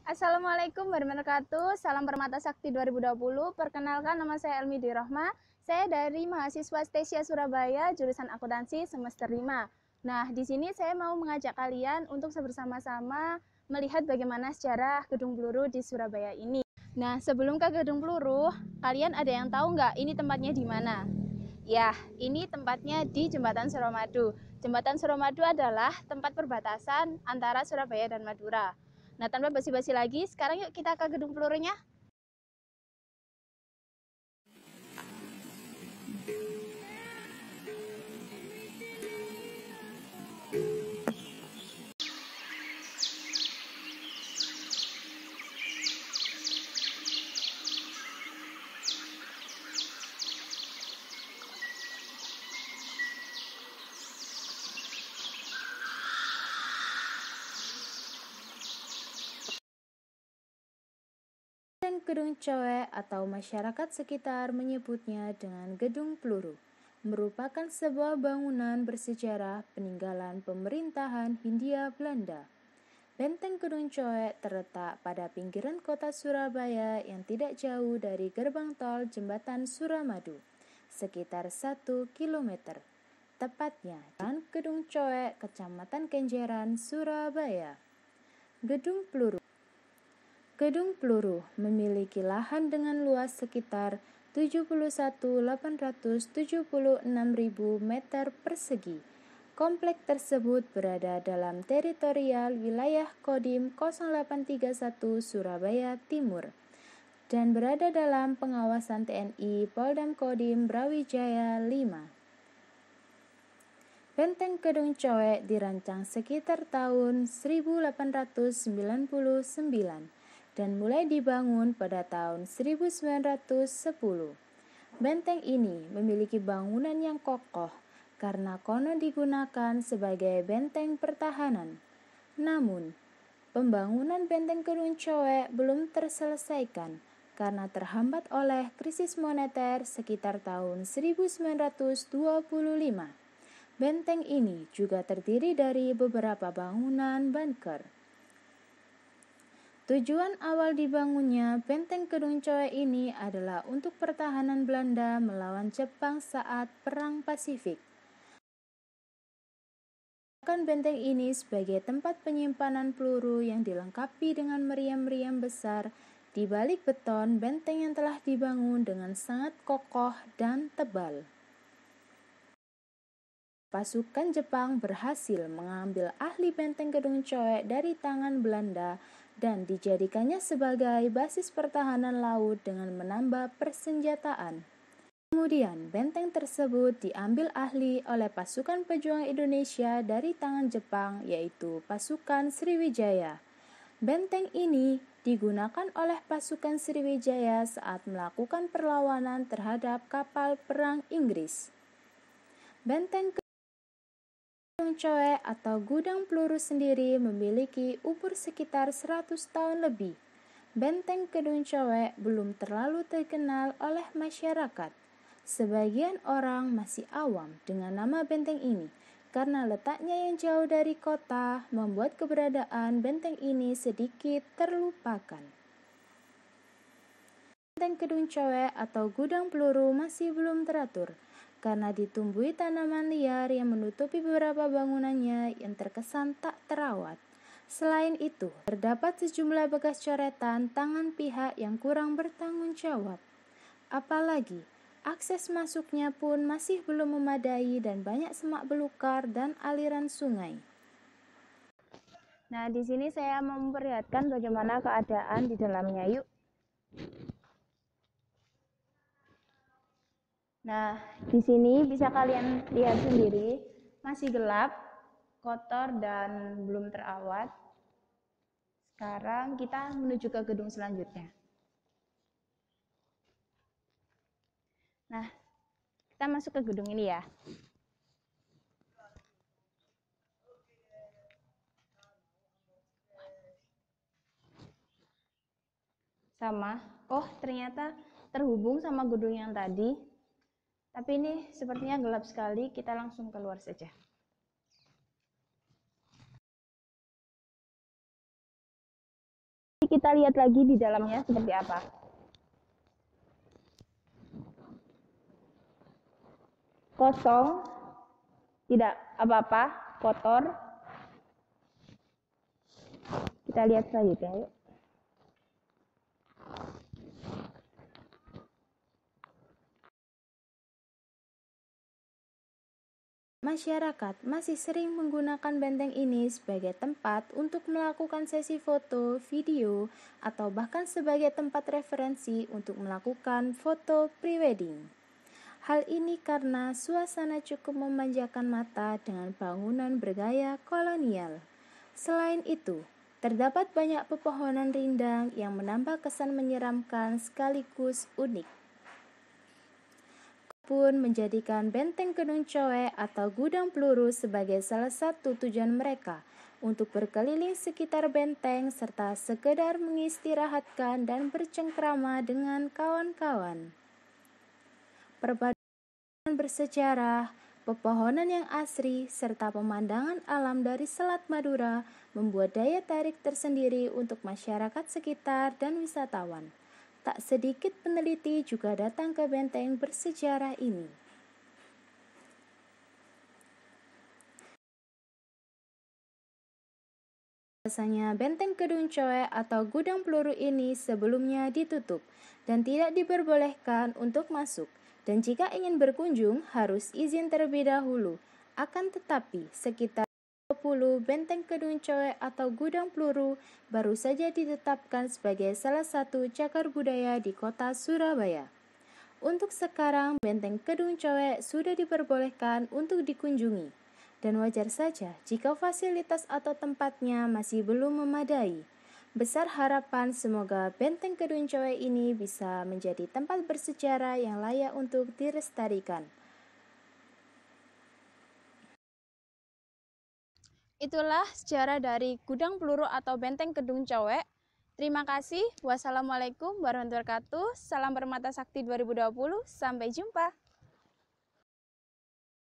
Assalamualaikum warahmatullahi wabarakatuh. Salam Permata Sakti 2020. Perkenalkan, nama saya Elmi Dirahma. Saya dari mahasiswa Stesia Surabaya, jurusan akuntansi semester 5. Nah, di sini saya mau mengajak kalian untuk bersama-sama melihat bagaimana sejarah Gedung Peluru di Surabaya ini. Nah, sebelum ke Gedung Peluru, kalian ada yang tahu nggak ini tempatnya di mana? Ya, ini tempatnya di Jembatan Suramadu. Jembatan Suramadu adalah tempat perbatasan antara Surabaya dan Madura. Nah, tanpa basi-basi lagi, sekarang yuk kita ke Gedung Pelurunya. Gedung Cowek atau masyarakat sekitar menyebutnya dengan Gedung Peluru, merupakan sebuah bangunan bersejarah peninggalan pemerintahan Hindia Belanda. Benteng Gedung Cowek terletak pada pinggiran kota Surabaya yang tidak jauh dari gerbang tol Jembatan Suramadu, sekitar 1 km. Tepatnya, di Gedung Cowek, Kecamatan Kenjeran, Surabaya. Gedung Peluru memiliki lahan dengan luas sekitar 71.876.000 meter persegi. Kompleks tersebut berada dalam teritorial wilayah Kodim 0831 Surabaya Timur dan berada dalam pengawasan TNI Poldam Kodim Brawijaya 5. Benteng Gedung Cowek dirancang sekitar tahun 1899 dan mulai dibangun pada tahun 1910. Benteng ini memiliki bangunan yang kokoh karena konon digunakan sebagai benteng pertahanan. Namun, pembangunan Benteng Gedung Cowek belum terselesaikan karena terhambat oleh krisis moneter sekitar tahun 1925. Benteng ini juga terdiri dari beberapa bangunan bunker. Tujuan awal dibangunnya Benteng Gedung Cowek ini adalah untuk pertahanan Belanda melawan Jepang saat Perang Pasifik. Benteng ini sebagai tempat penyimpanan peluru yang dilengkapi dengan meriam-meriam besar di balik beton benteng yang telah dibangun dengan sangat kokoh dan tebal. Pasukan Jepang berhasil mengambil ahli Benteng Gedung Cowek dari tangan Belanda dan dijadikannya sebagai basis pertahanan laut dengan menambah persenjataan. Kemudian, benteng tersebut diambil ahli oleh pasukan pejuang Indonesia dari tangan Jepang, yaitu pasukan Sriwijaya. Benteng ini digunakan oleh pasukan Sriwijaya saat melakukan perlawanan terhadap kapal perang Inggris. Benteng Gedung Cowek atau gudang peluru sendiri memiliki umur sekitar 100 tahun lebih. Benteng Gedung Cowek belum terlalu terkenal oleh masyarakat. Sebagian orang masih awam dengan nama benteng ini karena letaknya yang jauh dari kota membuat keberadaan benteng ini sedikit terlupakan. Benteng Gedung Cowek atau gudang peluru masih belum teratur karena ditumbuhi tanaman liar yang menutupi beberapa bangunannya yang terkesan tak terawat. Selain itu, terdapat sejumlah bekas coretan tangan pihak yang kurang bertanggung jawab. Apalagi, akses masuknya pun masih belum memadai dan banyak semak belukar dan aliran sungai. Nah, di sini saya memperlihatkan bagaimana keadaan di dalamnya. Yuk. Nah, di sini bisa kalian lihat sendiri, masih gelap, kotor, dan belum terawat. Sekarang kita menuju ke gedung selanjutnya. Nah, kita masuk ke gedung ini ya. Sama, oh ternyata terhubung sama gedung yang tadi. Tapi ini sepertinya gelap sekali, kita langsung keluar saja. Kita lihat lagi di dalamnya seperti apa. Kosong, tidak apa-apa, kotor. Kita lihat selanjutnya yuk. Masyarakat masih sering menggunakan benteng ini sebagai tempat untuk melakukan sesi foto, video, atau bahkan sebagai tempat referensi untuk melakukan foto prewedding. Hal ini karena suasana cukup memanjakan mata dengan bangunan bergaya kolonial. Selain itu, terdapat banyak pepohonan rindang yang menambah kesan menyeramkan sekaligus unik. Pun menjadikan benteng Kedung Coek atau gudang peluru sebagai salah satu tujuan mereka untuk berkeliling sekitar benteng serta sekedar mengistirahatkan dan bercengkrama dengan kawan-kawan. Perpaduan bersejarah, pepohonan yang asri, serta pemandangan alam dari Selat Madura membuat daya tarik tersendiri untuk masyarakat sekitar dan wisatawan. Tak sedikit peneliti juga datang ke benteng bersejarah ini. Biasanya benteng Kedung Coek atau gudang peluru ini sebelumnya ditutup dan tidak diperbolehkan untuk masuk. Dan jika ingin berkunjung harus izin terlebih dahulu. Akan tetapi sekitar 20 benteng Kedung Coek atau gudang peluru baru saja ditetapkan sebagai salah satu cagar budaya di kota Surabaya. Untuk sekarang, benteng Kedung Coek sudah diperbolehkan untuk dikunjungi, dan wajar saja jika fasilitas atau tempatnya masih belum memadai. Besar harapan semoga benteng Kedung Coek ini bisa menjadi tempat bersejarah yang layak untuk dilestarikan. Itulah sejarah dari gudang peluru atau benteng Kedung Coek. Terima kasih. Wassalamualaikum warahmatullahi wabarakatuh. Salam Permata Sakti 2020. Sampai jumpa.